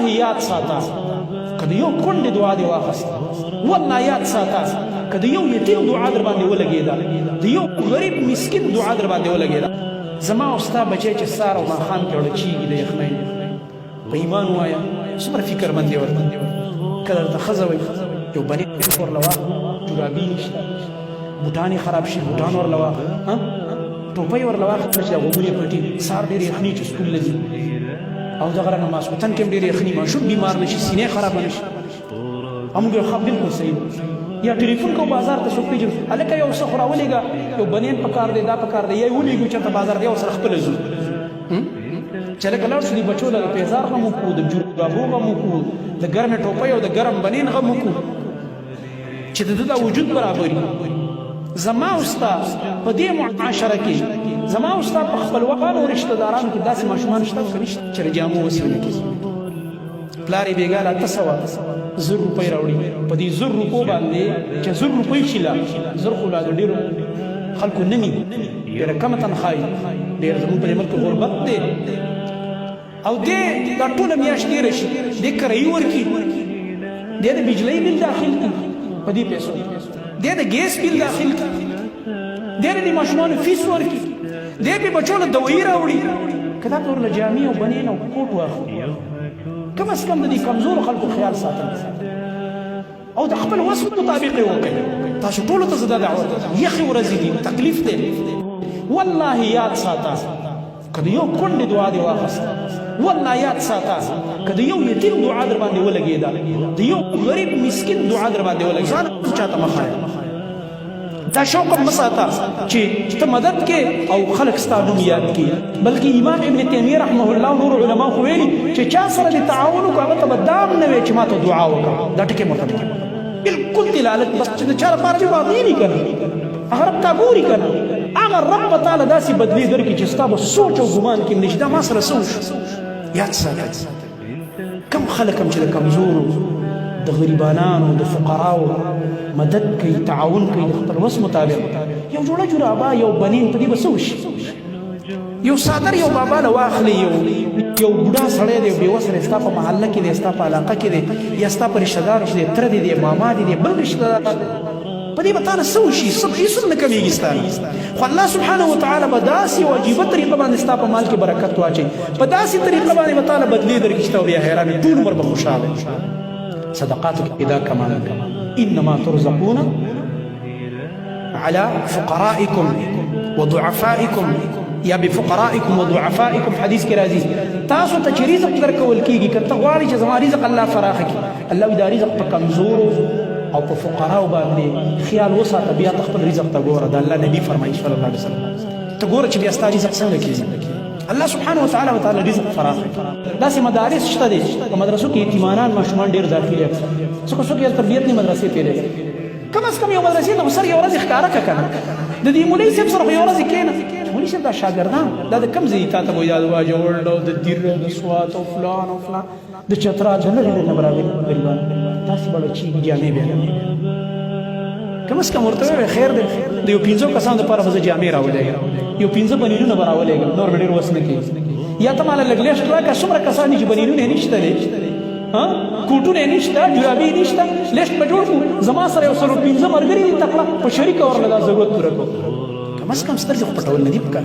یاد ساته که د یو کونډې دعا دې واخسته، والله یاد ساته که د یو یتیم دعا در باندې ولګېده، د یو غریب مسکین دعا در باندې ولګېده. زما او ستا بچی چې سهار او ماښام کې وړچېږي د یخنۍ، په ایمان ووایه څومره فکرمند دی ورته. که درته ښځه وایي یو بنې ورله واخله، جرابې نشته، بوټان یې خراب شي بوټان ورله واخله، ټوپۍ ورله واخله چې دا غوږونه یې پټي، سهار ډېر یخني چې سکول له ځي، او دغه رنګه ماسخوتن کې هم ډېر یخني، ماشوم بیمار نه شي، سینې خرابه نه شي. همږ یو بالکل صحیح یا ټلیفون کو بازار ته څوک پیژني، هلکه یو څه خو راولېږه، یو بنین پکار دی، دا پکار دی، یا یې ولېږو چېرته بازار دی، یو سره خپله ځو چې هلکه لاړ شو دې بچو له د پیزار غم وکړو، د جرابو غم وکړو، د ګرمې ټوپۍ او د ګرم بنین غم وکړو چې د ده دا وجود برابري. زما او ستا په دې معاشره کې، زما او ستا په خپلوانو او رشته دارانو کې داسې ماشومان شته که نشته چې د جامو وسیله کړي؟ پلار یې بېګا له 800 روپۍ راوړي، په دې 1000 روپو باندې چې 1000 روپۍ شي لا 1000 خو لا د ډېرو خلکو نه وي، ډېره کمه تنخوا وي، ډېر زموږ په دې ملک غربت دی، او دې دا ټوله میاشت تېره شي، دې کرایي ورکړي، دې د بجلۍ بل داخل کړي په دې پیسو، دې د ګیس بل داخل کړي، دې د ماشومانو فیس ورکړي، دې پې بچو له دوایي راوړي، که دا ته ورله جامې او بنین او کوټ واخلي، کم از کم د دې کمزورو خلکو خیال ساتل او د خپل وس مطابق یې وکړئ. تاسو ټولو ته زه دا دعوت یخې ورځې دي، تکلیف دی، والله یاد ساته که د یو کونډې دعا دې واخسته، والله یاد ساته که د یو یتیم دعا در باندې ولګېده، د یو غریب مسکین دعا در باندې ولګېده، ځان چاته مه ښایه. دا شوق هم مه ساته چې ته مدد کې او خلک ستا نوم یاد کړي، بلکې امام ابن تیمیه رحمه الله نور علما خو ویلي چې چا سره دې تعاون وکړو هغه ته به دا هم نه وایي چې ما ته دعا وکړه، دا ټکي مرتبط بالکل دلالت بس چې د چا لپاره چې باغي نه که نه، هغه رب تا ګوري که نه، هغه رب به تاله داسې بدلې درکړي چې ستا به سوچ او ګمان کې هم نه شي دا ما سره څه وشو. یاد ساته کم خلک هم چې د کمزورو د غریبانانو د فقراو مدد کوي، تعاون کوي د خپل وس مطابق، یو جوړه جرابه یو بنین په دې به څه وشي، یو څادر یو بابا له واخلي، یو بوډا سړی دی بېوسه دی، ستا په محله کې دی، ستا په علاقه کې دی، یا ستا په رشته دار چې دی، تره دی دی، ماما دی دی، بل رشته دار په دې به تا نه څه وشي، هېڅ نه کمېږي ستا نه، خو الله سبحانه وتعالی به داسې یو عجیبه طریقه باندې ستا په مال کې برکت واچوي، په داسې طریقه باندې به تاله بدلې درکړي چې ته بیا حیران یې، ټول عمر به خوشحاله یې. صدقاتك إذا كمان إنما ترزقون على فقرائكم وضعفائكم یا بفقرائكم وضعفائكم حدیث کې راځي تاسو ته چې رزق درکول کېږي که ته غواړې چې زما رزق الله فراخه کړي الله وایي دا رزق په کمزورو او په فقراو باندې خیال وساته بیا ته خپل رزق ته ګوره د الله نبي فرمایي صلی الله علیه وسلم ته ګوره چې بیا ستا رزق څنګه کېږي الله سبحانه وتعالی رزق فراخه داسې مدارس شته دي په مدرسو کې یتیمانان ماشومان ډېر داخلي څوک څوک یې تربیتنې مدرسې تېرېږي کم از کم یو مدرسې ته خو سر یو ورځ ښکاره کړه که نه د دې مولوي صاحب سره خو یو ورځ کښېنه مولوي صاحب دا شاګردان دا د کوم ځای تا ته وایي دا د واجوړ او د دیر او د سوات او فلان او فلان د چترال د لرې نه برابر غریبان داسې به ډچېږي جامې بیا کم از کم ورته ووایه خیر دی د یو 5 کسانو دپاره به زه جامې راولېږم یو 15 بنینونه به راولېږم نور به ډېر وس نه کېږي یا ته ماله لږ لیست راکړه څومره کسان دي چې بنینونه یې نشته دی کوټونه یې نشته جرابې یې نشته لیست به جوړ کړو زما سره یو 115 ملګري دي تکړه په شریکه ورله دا ضرورت پوره کړو کم از کم سترګې خو پټول نه دي پکار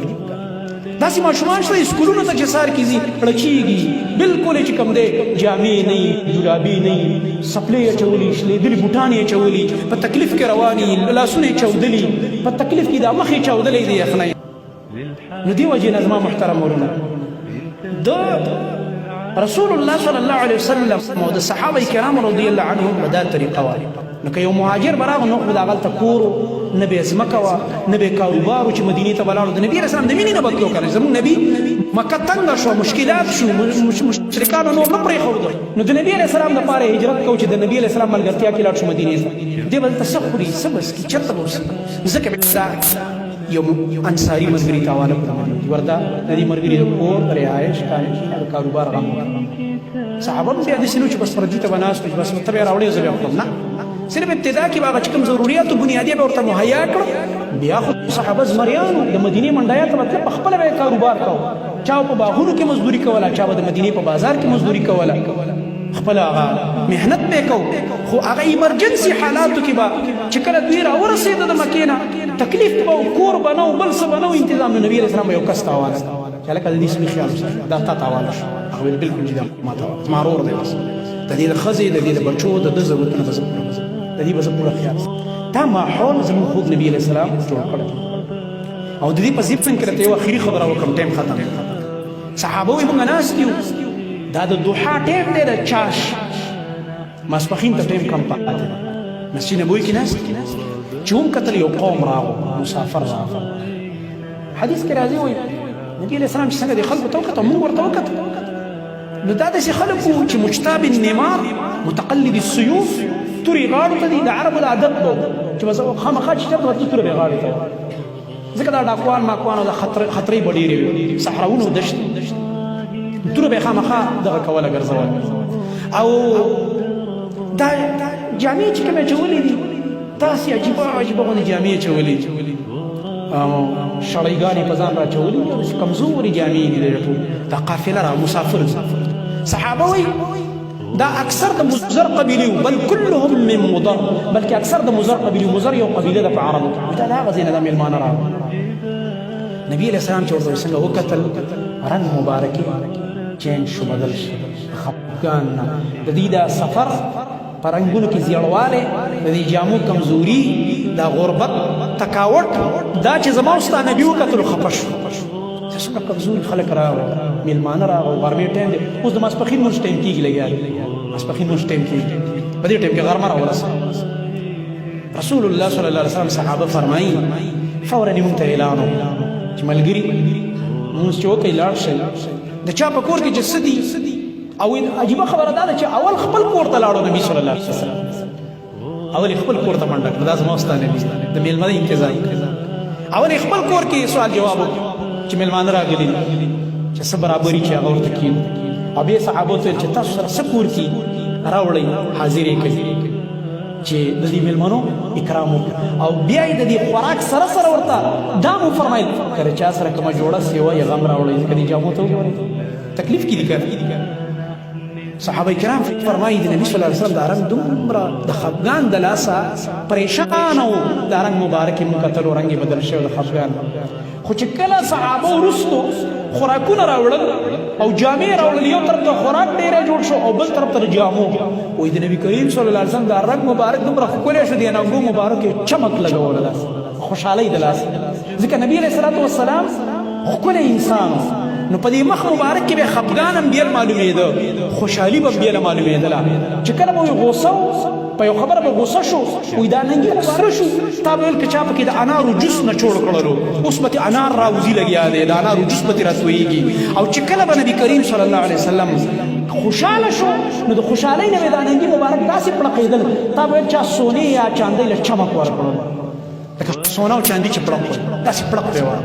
داسې ماشومان شته سکولونو ته چې سهار کې ځي ړچېږي بالکل یې چې کوم دی جامې نه وي جرابې نه وي څپلۍ یې اچولي شلېدلي بوټان یې اچولي په تکلیف کې روان وي لاسونه یې چاودلي په تکلیف کې دا مخ یې چاودلی دی یخنۍ نو دې وجې نه زما محترم ورونه د رسول الله صلی الله علیه وسلم او د صحابه کرام رضی الله عنهم په دا طریقه وه نو که یو مهاجر به راغی نو خو به هغلته کور و نه به یې ځمکه وه نه به یې کاروبار و چې مدینې ته به لاړو د نبي علیه السلام د مینې نه بدلو که نه زموږ نبي مکه تنګه شوه مشکلات شو مشرکانو نور نه پرېښودو نو د نبي علیه السلام دپاره یې هجرت کوو چې د نبي علیه السلام ملګرتیا کې لاړ شو مدینې ته دې به دلته څه خوري څه بس کي چېرته به اوسي ځکه یو انصاري ملګري ته حواله کړو ورته د دې ملګري د کور رهایش کانتین د کاروبار غم صحابه هم بیا داسې نه چې بس پردي ته به ناست بس ته به یې راوړې زه بیا خورم نه صرف ابتدا کې هغه چې کوم ضرورت او بنیادی به ورته مهیا کړ. بیا خو صحابه زمریانو د مدینې منډیا ته مطلب په خپل به کاروبار کاوه. چا په باغونو کې مزدوري کوله، چا به د مدینې په بازار کې مزدوري کوله، خپل هغه مهنت به کو. خو هغه ایمرجنسي حالاتو کې به چې کله دوی راورسېده د مکې نه، تکلیف به و، کور به نه و، بل څه به نه و، انتظام نو نبي علیه السلام به یو کس ته حواله کړ چې هلکه د دې سمې خیال وساته، دا تا ته حواله شو. هغه ویل بلکل چې دا ما ته زما ورور دی، بس د دې د ښځې د دې د بچو د ده ضرورتونه به زه پوره کړم، د دې به زه پوره خیال ساتم. دا ماحول زموږ خوږ نبي علیه السلام جوړ کړی. او د دې په ضمن کې راته یو اخري خبره وکړم، ټایم ختم. صحابه وایي موږ ناست یو، دا د دوحا ټایم دی، د چاش ماسپښین ته ټایم کم پاتې دی، مسجد نبوي کې ناست چې هم کتل یو قوم راغو، مسافر راغو. حدیث کې راځي وایي نبي علیه السلام چې څنګه د خلکو ته وکتل موږ ورته وکتل، نو دا داسې خلک وو چې مجتاب النمار متقلد السيوف، تورې غاړو ته دي. د عربو د عادت به چې بس خامخا چې چېرته ورته تورې غاړې ته، ځکه دا ډاکوان ماکوان او د خطرې به ډېرې وي، صحراونه او دښتې، توره به یې خامخا دغه کوله ګرځول. او دا جامې چې کومې اچولې دي داسې عجیبه عجیبه غوندې جامې اچولې، شړیګانې په ځان را اچولې، کمزورې جامې دي د ټول. دا قافله را مسافر صحابه وایي دا اکثر د مزر قبیلې وو، بل كلهم من مضر، بلکې اکثر د مزر قبیلې وو. مزر یو قبیله ده په عربو کې. دا د هغه ځای نه دا مېلمانه راغلل. نبي علیه السلام چې ورته څنګه وکتل، رنګ مبارکي چینج شو، بدل شو، خفګان نه، د دې دا سفر په رنګونو کې زیړوالی، د دې جامو کمزوري، دا غربت، تکاوټ، دا چې زما او ستا نبي وکتلو خفه شو. څومره کمزوري خلک راغلل، مېلمانه راغلل، غرمې ټایم دی، اوس د ماسپښین مونځ ټایم کېږي، لګیا دی ماسپښین مونځ ټایم کېږي، په دې ټایم کې غرمه راورسېده. رسول الله صلی الله علیه وسلم صحابه فرمایي فورا یې مونږ ته اعلان وکړ چې ملګري مونځ چې وکړئ لاړ شئ. د چا په کور کې چې څه دي، او عجیبه خبره دا ده چې اول خپل کور ته لاړو نبي صلی الله علیه وسلم، اول خپل کور ته منډه کړه. دا زما او ستا نبي د مېلمه انتظار، اول خپل کور کې سوال جواب وکړو چې مېلمانه راغلي دي، چې څه برابري چې هغه ورته کېږي. او بیا صحابو ته چې تاسو سره څه کور کې راوړئ، حاضر یې کوي چې د دې مېلمنو اکرام وکړي. او بیا یې د دې خوراک سره سره ورته دا مو فرمایل که د چا سره کومه جوړه سیوه یا غم راوړئ، ځکه دې جامو ته وګورئ تکلیف کې دي که صحابه کرام فرمایي د نبي صلی الله علیه وسلم دا رنګ دومره د خفګان د لاسه پریشان و، دا رنګ مبارک یې مو کتل و رنګ یې بدل شوی د خفګان. خو چې کله صحابه وروستو خوراکونه راوړل او جامې راوړل، یو طرف ته خوراک ډېری جوړ شو او بل طرف ته د جامو، وایي د نبي کریم صلی الله علیه وسلم دا رنګ مبارک دومره ښکلی شو، د اننګو مبارک یې چمک لګوله داسې خوشحالۍ د لاسه، ځکه نبي علیه الصلاة والسلام ښکلی انسان، نو په دې مخ مبارک کې به خفګان هم بیا معلومېده، خوشحالي به بیا معلومېدله. چې کله به وایي غوسه په یو خبره به غوسه شو، وایي دا ننګي خو سره شو، تا به ویل که چا پکې د انارو جوس نه چوړ کړلو، اوس به تې انار راوځي لګیا دی، د انارو جوس به تې راتویږي. او چې کله به نبي کریم صلی الله علیه وسلم خوشحاله شو، نو د خوشحالۍ نه به دا ننګي مبارک داسې پړقېدل، تا به ویل چا سونې یا چاندۍ له چمک ورکړل، لکه سونه او چاندي چې پړق وي، داسې پړق به وه.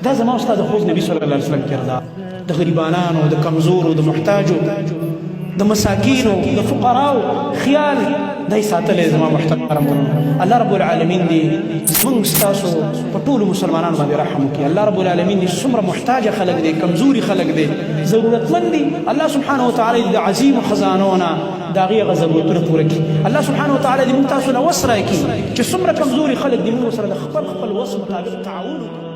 دا زما استاد خوږ نبی صلی الله علیه وسلم کردار، د غریبانانو، د کمزورو، د محتاجو، د مساکینو، د فقراو خیال دای ساتلی زما محترم. الله رب العالمین دې موږ ستاسو په ټولو مسلمانانو باندې رحم وکړي. الله رب العالمین دې څومره محتاجه خلک دي، کمزوري خلک دي، ضرورتمند دي، الله سبحانه وتعالی د عظیمو خزانو نه د هغې هغه ضرورتونه پوره کړي. الله سبحانه وتعالی دې موږ تاسو له وس راکړي چې څومره کمزوري خلک دي، موږ سره د خپل وس مطابق تعاون وکړو.